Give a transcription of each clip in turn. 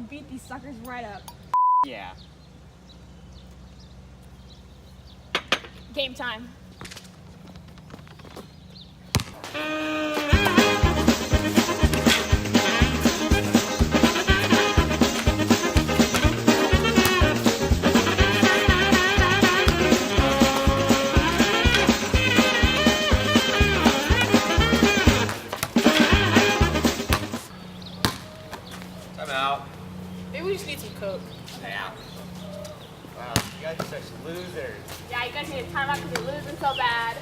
beat these suckers right up. Yeah. Game time. I'm out. Maybe we just need some Coke. Yeah. Wow, you guys are such losers. Yeah, you guys need a timeout because you're losing so bad.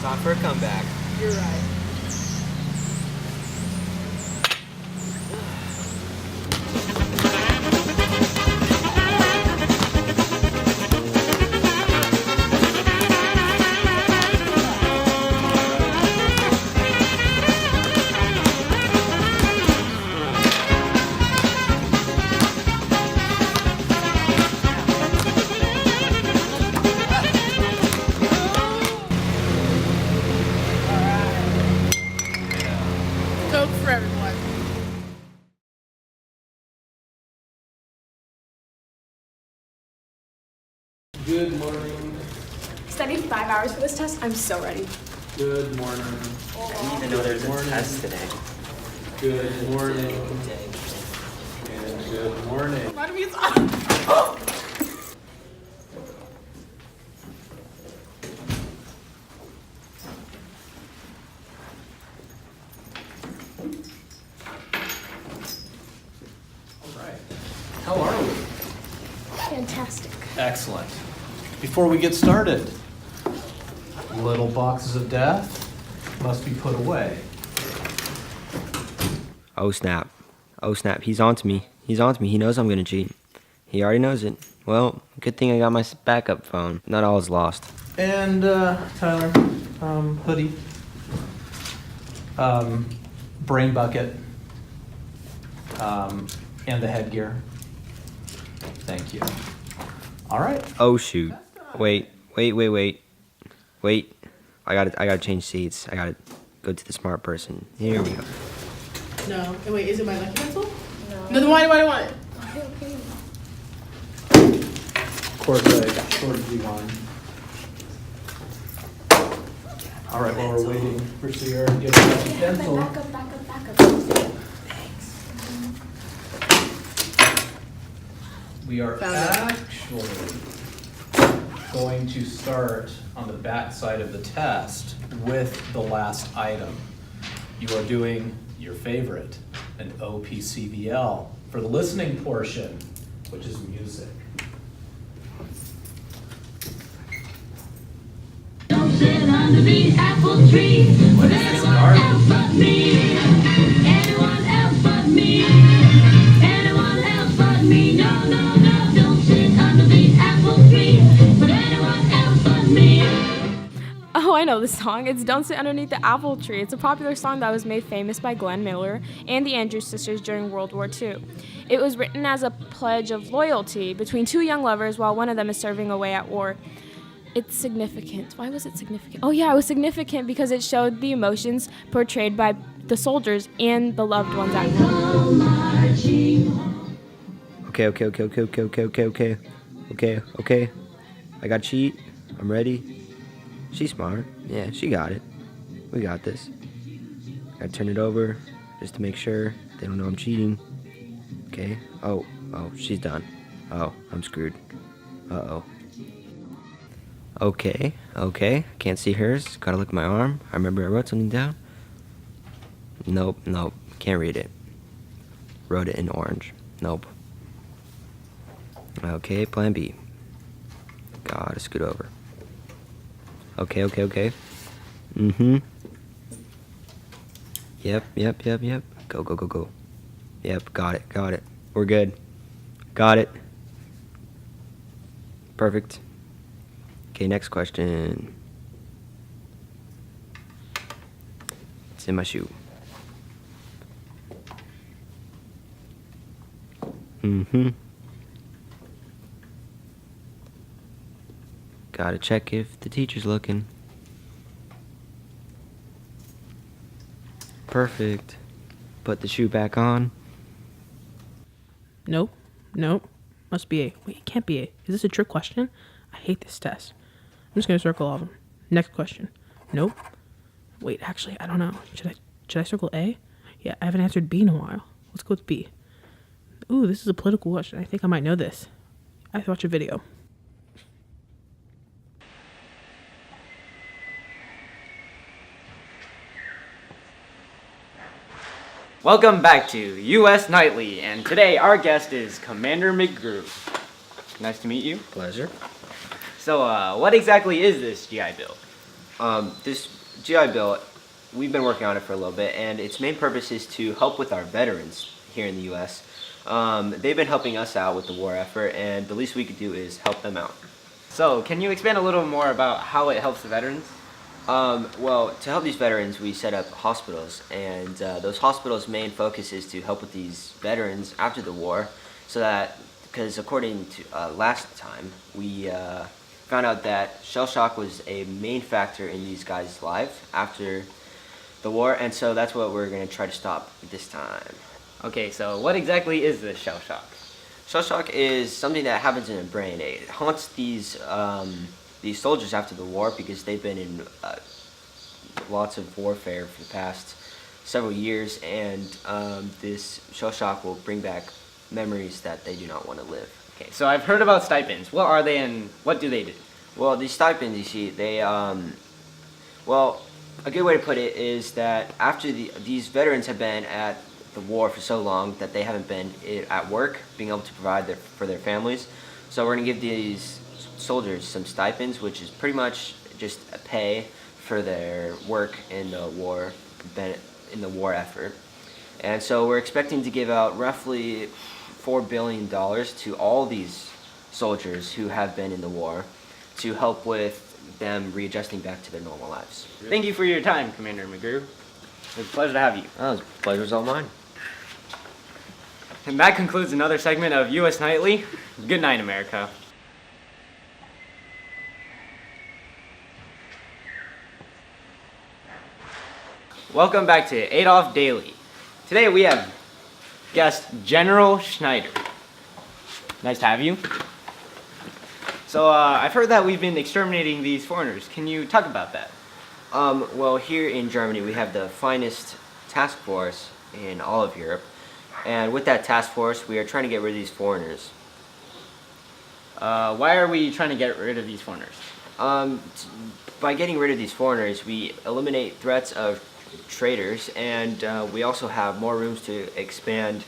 Time for a comeback. You're right. Coke for everyone. Good morning. Studied 5 hours for this test. I'm so ready. Good morning. I didn't even know there was a test today. Good morning. And good morning. Why do we All right. How are we? Fantastic. Excellent. Before we get started, little boxes of death must be put away. Oh snap. Oh snap. He's on to me. He's on to me. He knows I'm gonna cheat. He already knows it. Well, good thing I got my backup phone. Not all is lost. And Tyler, hoodie, brain bucket, and the headgear. Thank you. All right. Oh shoot. Wait. I gotta change seats. I gotta go to the smart person. Here we go. No. And wait, is it my lucky pencil? No, then why do I want it? Of course, I shorted you one. All right, while we're waiting for Sierra to get the pencil, Back up. we are Found it. actually going to start on the back side of the test with the last item. You are doing your favorite, an OPCVL, for the listening portion, which is music. Don't sit under the apple tree with anyone else but me. Anyone else but me. Anyone else but me. No, don't sit under the apple tree with anyone else but me. Oh, I know this song. It's Don't Sit Underneath the Apple Tree. It's a popular song that was made famous by Glenn Miller and the Andrews Sisters during World War II. It was written as a pledge of loyalty between two young lovers while one of them is serving away at war. It's significant. Why was it significant? Oh yeah, it was significant because it showed the emotions portrayed by the soldiers and the loved ones at home. Okay. I got cheat. I'm ready. She's smart. Yeah, she got it. We got this. Gotta turn it over just to make sure they don't know I'm cheating. Okay. Oh, she's done. Oh, I'm screwed. Uh-oh. Okay. Can't see hers. Gotta look at my arm. I remember I wrote something down. Nope. Can't read it. Wrote it in orange. Nope. Okay, plan B. Gotta scoot over. Okay. Mm-hmm. Yep. Go. Yep, got it. We're good. Got it. Perfect. Okay, next question. It's in my shoe. Mm-hmm. Gotta check if the teacher's looking. Perfect. put the shoe back on. Nope. Nope. Must be A. Wait, it can't be A. Is this a trick question? I hate this test. I'm just gonna circle all of them. Next question. Nope. Wait, actually, I don't know. Should I circle A? Yeah, I haven't answered B in a while. Let's go with B. Ooh, this is a political question. I think I might know this. I have to watch a video. Welcome back to U.S. Nightly, and today our guest is Commander McGrew. Nice to meet you. Pleasure. So, what exactly is this GI Bill? This GI Bill, we've been working on it for a little bit, and its main purpose is to help with our veterans here in the U.S. They've been helping us out with the war effort, and the least we could do is help them out. So, can you expand a little more about how it helps the veterans? Well, to help these veterans, we set up hospitals, and those hospitals' main focus is to help with these veterans after the war, so that, because according to last time, we found out that shell shock was a main factor in these guys' life after the war, and so that's what we're going to try to stop this time. Okay, so what exactly is this shell shock? Shell shock is something that happens in the brain. It haunts these soldiers after the war because they've been in lots of warfare for the past several years, and this shell shock will bring back memories that they do not want to live. Okay, so I've heard about stipends. What are they and what do they do? Well, these stipends, you see, they, well, a good way to put it is that after these veterans have been at the war for so long that they haven't been at work, being able to provide for their families. So we're going to give these soldiers some stipends, which is pretty much just a pay for their work in the war effort. And so we're expecting to give out roughly $4 billion to all these soldiers who have been in the war to help with them readjusting back to their normal lives. Thank you for your time, Commander McGrew. It was a pleasure to have you. Oh, pleasure's all mine. And that concludes another segment of U.S. Nightly. Good night, America. Welcome back to Adolf Daily. Today we have guest General Schneider. Nice to have you. So I've heard that we've been exterminating these foreigners. Can you talk about that? Well, here in Germany we have the finest task force in all of Europe, and with that task force we are trying to get rid of these foreigners. Why are we trying to get rid of these foreigners? By getting rid of these foreigners, we eliminate threats of traitors, and we also have more rooms to expand.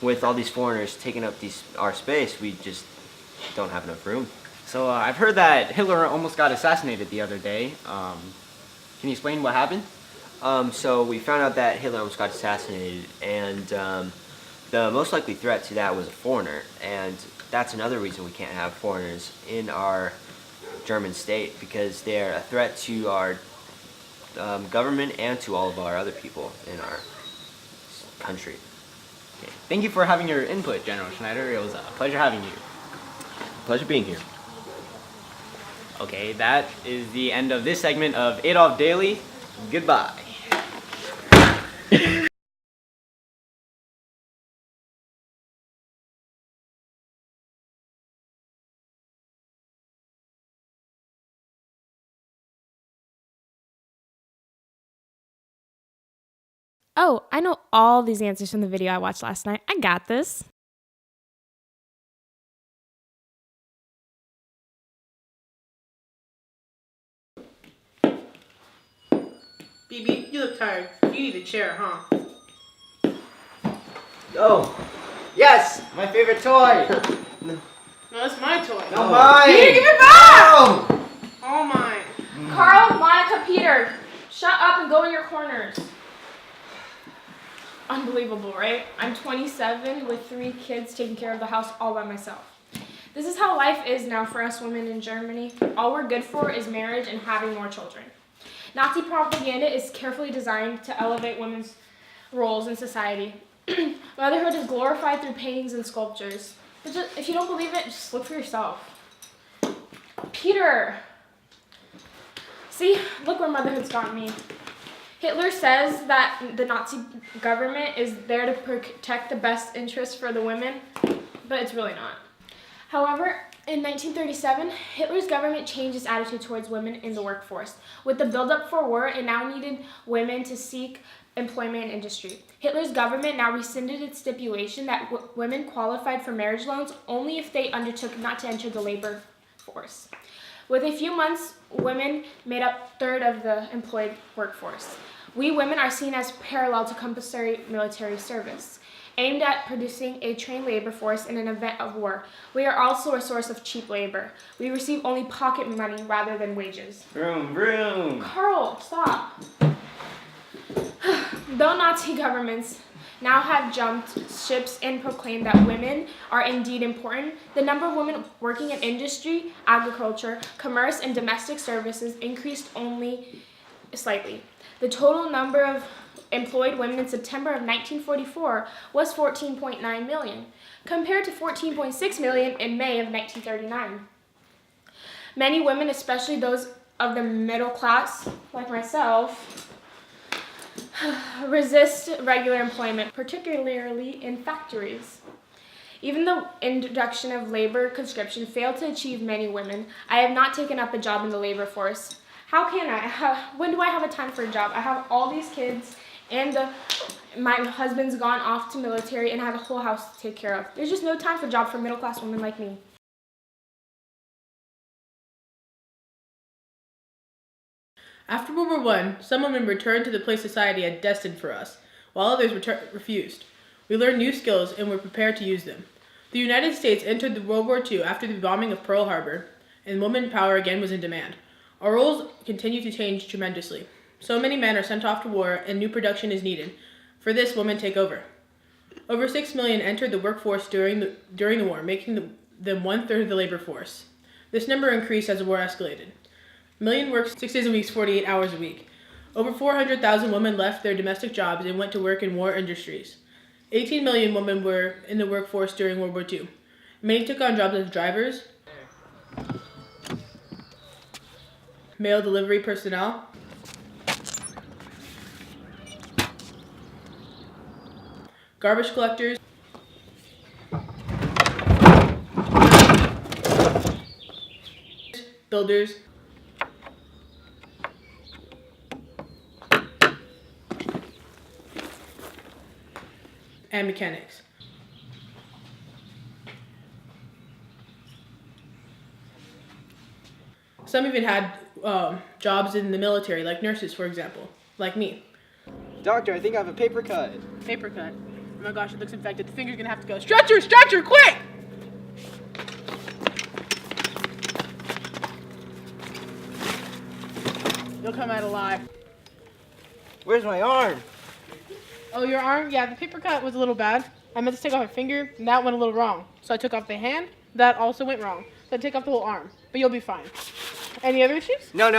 With all these foreigners taking up our space, we just don't have enough room. So I've heard that Hitler almost got assassinated the other day. Can you explain what happened? So we found out that Hitler almost got assassinated, and the most likely threat to that was a foreigner, and that's another reason we can't have foreigners in our German state, because they're a threat to our government and to all of our other people in our country. Okay. Thank you for having your input, General Schneider. It was a pleasure having you. Pleasure being here. Okay, that is the end of this segment of Adolf Daily. Goodbye. Oh, I know all these answers from the video I watched last night. I got this. BB, you look tired. You need a chair, huh? Oh, yes, my favorite toy. No, that's my toy. No, mine. Peter, give it back! No. All mine. Carl, Monica, Peter, shut up and go in your corners. Unbelievable, right? I'm 27 with 3 kids taking care of the house all by myself. This is how life is now for us women in Germany. All we're good for is marriage and having more children. Nazi propaganda is carefully designed to elevate women's roles in society. Motherhood is glorified through paintings and sculptures. But if you don't believe it, just look for yourself. Peter! See, look where motherhood's gotten me. Hitler says that the Nazi government is there to protect the best interests for the women, but it's really not. However, in 1937, Hitler's government changed its attitude towards women in the workforce. With the buildup for war, it now needed women to seek employment in industry. Hitler's government now rescinded its stipulation that women qualified for marriage loans only if they undertook not to enter the labor force. With a few months, women made up a third of the employed workforce. We women are seen as parallel to compulsory military service, aimed at producing a trained labor force in an event of war. We are also a source of cheap labor. We receive only pocket money rather than wages. Vroom, vroom. Carl, stop. Though Nazi governments now have jumped ships and proclaimed that women are indeed important, the number of women working in industry, agriculture, commerce, and domestic services increased only slightly. The total number of employed women in September of 1944 was 14.9 million, compared to 14.6 million in May of 1939. Many women, especially those of the middle class, like myself, resist regular employment, particularly in factories. Even the introduction of labor conscription failed to achieve many women. I have not taken up a job in the labor force. How can I? When do I have a time for a job? I have all these kids, and my husband's gone off to military, and I have a whole house to take care of. There's just no time for a job for middle-class women like me. After World War I, some women returned to the place society had destined for us, while others refused. We learned new skills and were prepared to use them. The United States entered the World War II after the bombing of Pearl Harbor, and women power again was in demand. Our roles continue to change tremendously. So many men are sent off to war, and new production is needed. For this, women take over. Over 6 million entered the workforce during the war, making them one-third of the labor force. This number increased as the war escalated. A million worked 6 days a week, 48 hours a week. Over 400,000 women left their domestic jobs and went to work in war industries. 18 million women were in the workforce during World War II. Many took on jobs as drivers, mail delivery personnel, garbage collectors, builders, and mechanics. Some even had jobs in the military, like nurses, for example, like me. Doctor, I think I have a paper cut. Paper cut. Oh my gosh, it looks infected. The finger's gonna have to go. Stretcher, stretcher, quick! You'll come out alive. Where's my arm? Oh, your arm? Yeah, the paper cut was a little bad. I meant to take off my finger, and that went a little wrong. So I took off the hand. That also went wrong. So I take off the whole arm. But you'll be fine. Any other issues? No.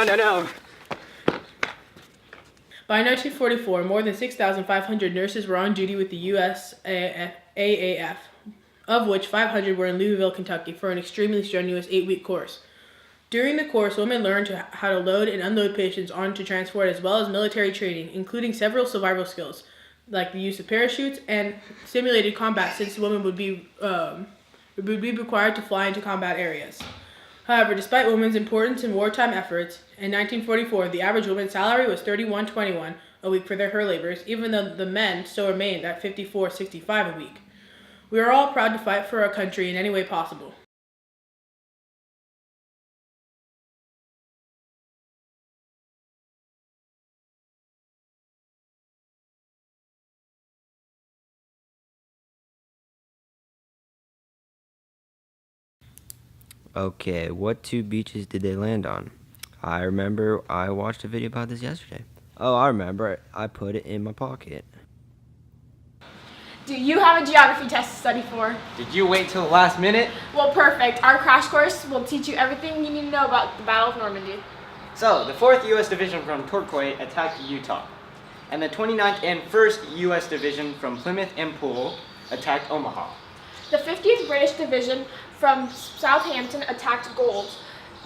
By 1944, more than 6,500 nurses were on duty with the U.S. AAF, of which 500 were in Louisville, Kentucky, for an extremely strenuous 8-week course. During the course, women learned how to load and unload patients onto transport, as well as military training, including several survival skills, like the use of parachutes and simulated combat, since women would be required to fly into combat areas. However, despite women's importance in wartime efforts, in 1944, the average woman's salary was $31.21 a week for her labors, even though the men still remained at $54.65 a week. We are all proud to fight for our country in any way possible. Okay, what 2 beaches did they land on? I remember I watched a video about this yesterday. Oh, I remember. I put it in my pocket. Do you have a geography test to study for? Did you wait till the last minute? Well, perfect. Our crash course will teach you everything you need to know about the Battle of Normandy. So, the 4th U.S. Division from Torquay attacked Utah, and the 29th and 1st U.S. Division from Plymouth and Poole attacked Omaha. The 50th British Division from Southampton attacked Gold.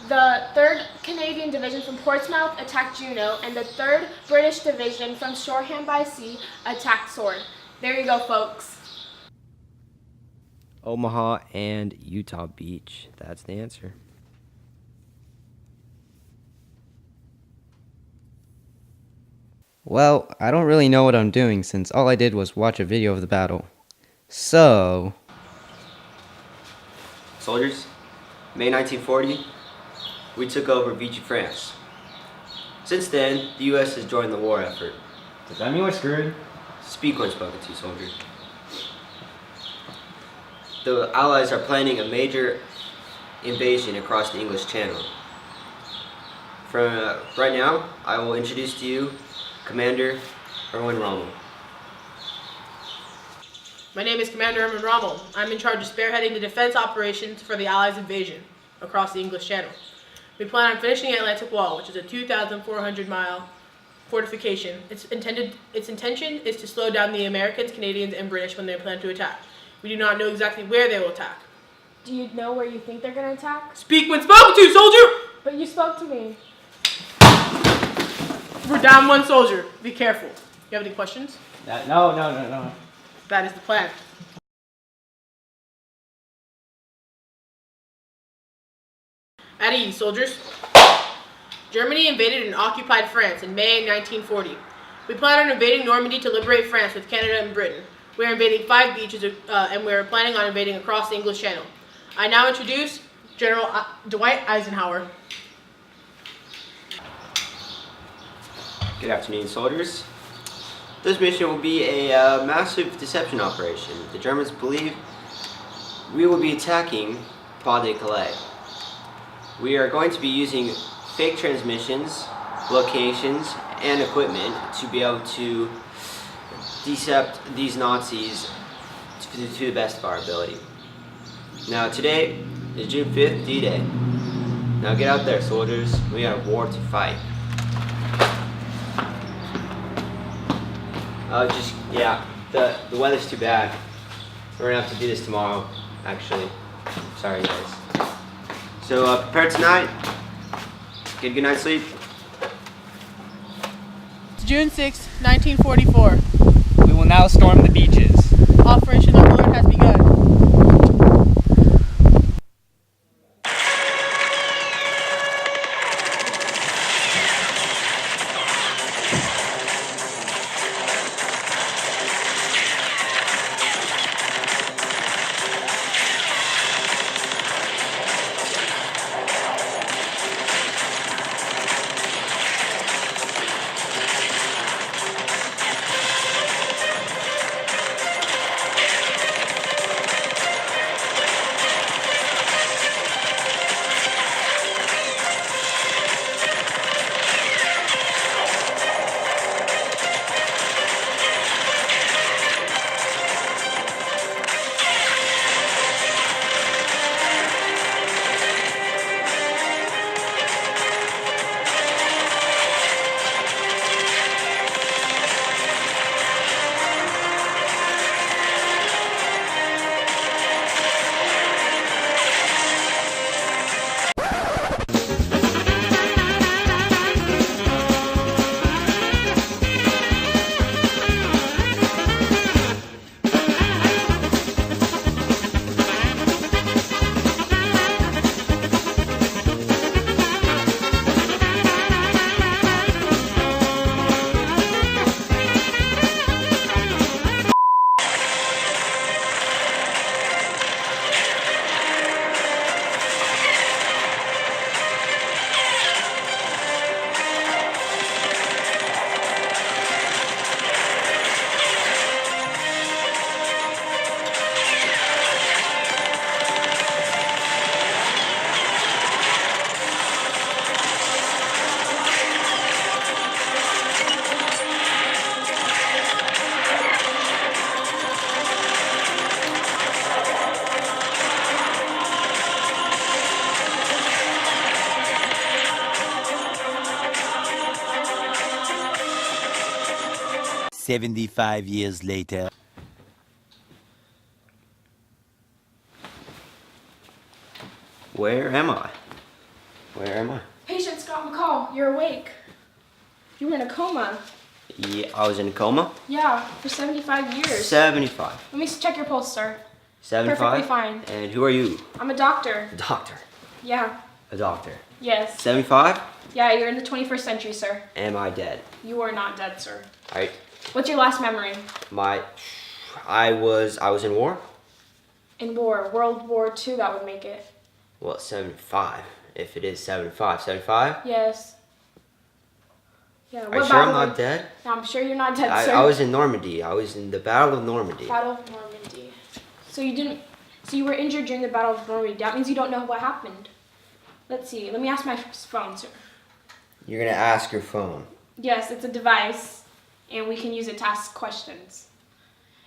The 3rd Canadian Division from Portsmouth attacked Juneau, and the 3rd British Division from Shoreham by Sea attacked Sword. There you go, folks. Omaha and Utah Beach. That's the answer. Well, I don't really know what I'm doing since all I did was watch a video of the battle. So, Soldiers, May 1940, we took over Vichy, France. Since then, the U.S. has joined the war effort. does that mean we're screwed? Speak when spoken to, soldier. The Allies are planning a major invasion across the English Channel. From right now, I will introduce to you Commander Erwin Rommel. My name is Commander Erwin Rommel. I'm in charge of spearheading the defense operations for the Allies' invasion across the English Channel. We plan on finishing the Atlantic Wall, which is a 2,400-mile fortification. Its intention is to slow down the Americans, Canadians, and British when they plan to attack. We do not know exactly where they will attack. Do you know where you think they're going to attack? Speak when spoken to, soldier! But you spoke to me. We're down one soldier. Be careful. You have any questions? No. That is the plan. At ease, soldiers. Germany invaded and occupied France in May 1940. We plan on invading Normandy to liberate France with Canada and Britain. We are invading 5 beaches and we are planning on invading across the English Channel. I now introduce General Dwight Eisenhower. Good afternoon, soldiers. This mission will be a massive deception operation. The Germans believe we will be attacking Pas-de-Calais. We are going to be using fake transmissions, locations, and equipment to be able to decept these Nazis to the best of our ability. Now today is June 5th, D-Day. Now get out there, soldiers. We got a war to fight. The weather's too bad. We're gonna have to do this tomorrow, actually. Sorry, guys. So prepare tonight. Get a good night's sleep. It's June 6, 1944. We will now storm the beaches. Operation Alert has begun. "75 years later." Where am I? Where am I? Patient Scott McCall, you're awake. You were in a coma. Yeah, I was in a coma. Yeah, for 75 years. 75. Let me check your pulse, sir. 75? Perfectly fine. And who are you? I'm a doctor. A doctor. Yeah. A doctor. Yes. 75? Yeah, you're in the 21st century, sir. Am I dead? You are not dead, sir. I What's your last memory? I was in war. In war. World War II, that would make it. Well, 75. If it is 75. 75? Yes. Yeah, Are you sure I'm not were- dead? No, I'm sure you're not dead, sir. I was in Normandy. I was in the Battle of Normandy. Battle of Normandy. So you were injured during the Battle of Normandy. That means you don't know what happened. Let's see. Let me ask my phone, sir. You're gonna ask your phone. Yes, it's a device, and we can use it to ask questions.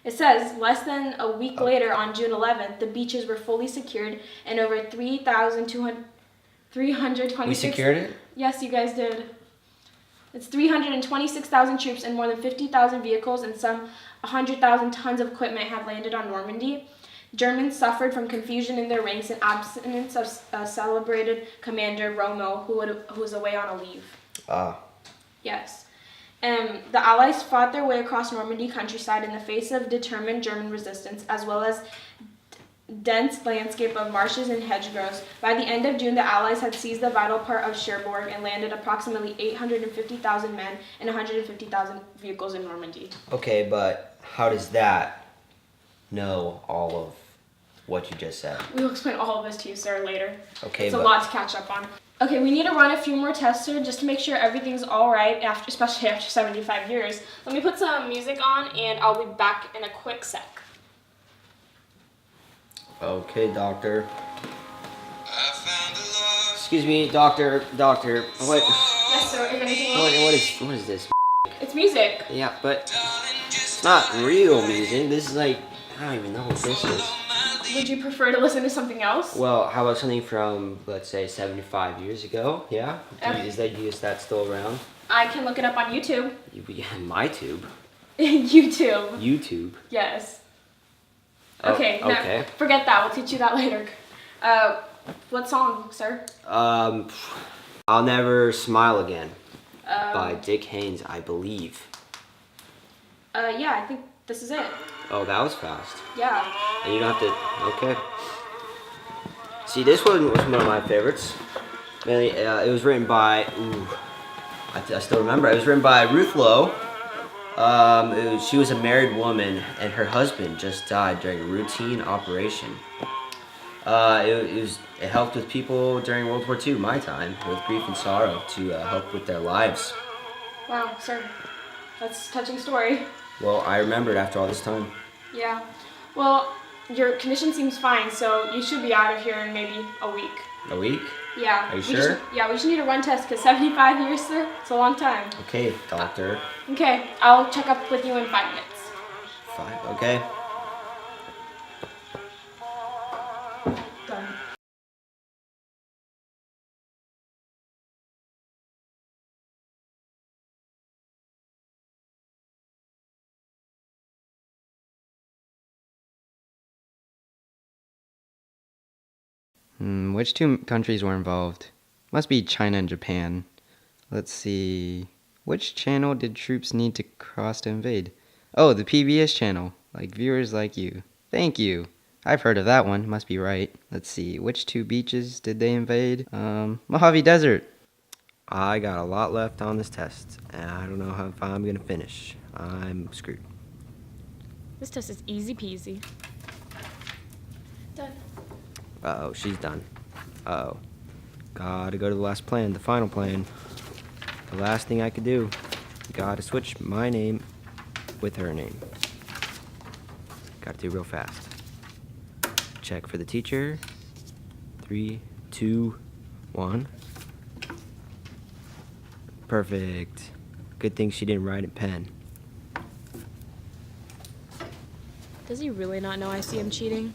It says, less than a week later, on June 11th, the beaches were fully secured, and over 326... We secured it? Yes, you guys did. It's 326,000 troops and more than 50,000 vehicles and some 100,000 tons of equipment have landed on Normandy. Germans suffered from confusion in their ranks and absence of celebrated Commander Rommel, who was away on a leave. Yes. The Allies fought their way across Normandy countryside in the face of determined German resistance, as well as dense landscape of marshes and hedgerows. By the end of June, the Allies had seized the vital part of Cherbourg and landed approximately 850,000 men and 150,000 vehicles in Normandy. Okay, but how does that know all of what you just said? We will explain all of this to you, sir, later. Okay, it's a but lot to catch up on. Okay, we need to run a few more tests, sir, just to make sure everything's all right, especially after 75 years. Let me put some music on, and I'll be back in a quick sec. Okay, doctor. Excuse me, doctor. What? Yes, sir. Is anything wrong? What is this? It's music. Yeah, but it's not real music. This is like, I don't even know what this is. Would you prefer to listen to something else? Well, how about something from, let's say, 75 years ago? Yeah? Is that still around? I can look it up on YouTube. My tube. YouTube. YouTube. Yes. Oh, Okay. okay. No, forget that. We'll teach you that later. What song, sir? I'll Never Smile Again by Dick Haynes, I believe. Yeah, I think this is it. Oh, that was fast. Yeah. And you don't have to. Okay. See, this one was one of my favorites. Mainly, it was written by. I still remember. It was written by Ruth Lowe. She was a married woman, and her husband just died during a routine operation. It helped with people during World War II, my time, with grief and sorrow, to help with their lives. Wow, sir. That's a touching story. Well, I remembered after all this time. Yeah. Well, your condition seems fine, so you should be out of here in maybe a week. A week? Yeah. Are you sure? We just need a run test, because 75 years, sir, it's a long time. Okay, doctor. Okay, I'll check up with you in 5 minutes. 5, okay. Done. Which two countries were involved? Must be China and Japan. Let's see. Which channel did troops need to cross to invade? Oh, the PBS channel. Like viewers like you. Thank you. I've heard of that one. Must be right. Let's see. Which two beaches did they invade? Mojave Desert. I got a lot left on this test, and I don't know if I'm gonna finish. I'm screwed. This test is easy peasy. Done. Uh-oh, she's done. Uh-oh. Gotta go to the last plan, the final plan. The last thing I could do. Gotta switch my name with her name. Gotta do real fast. Check for the teacher. 3, 2, 1. Perfect. Good thing she didn't write in pen. Does he really not know I see him cheating?